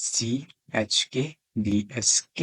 CHKDSK،